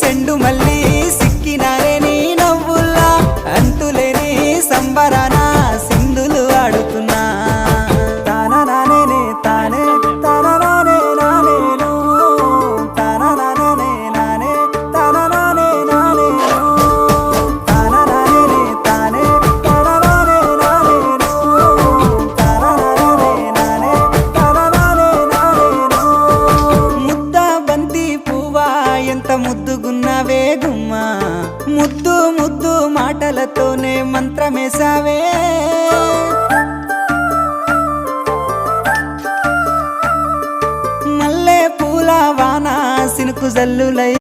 సెండు మళ్ళీ సిక్కినారే నీ నవ్వుల్లా అంతులేని సంబరాన సింధులు ఆడుతున్నా తానా నానే తానే తానా నానే నానేను తానా నానే నానే తానా నానే నానేను తానా నానే తానే తానా నానే నానేను తానా నానే నానే తానా నానే నానేను ముద్ద బంతి పువ్వా ఎంత ముద్దుగున్నావే గుమ్మా ముద్దు ముద్దు మాటలతోనే మంత్రమేసావే మల్లె పూల వాన సినుకు జల్లులై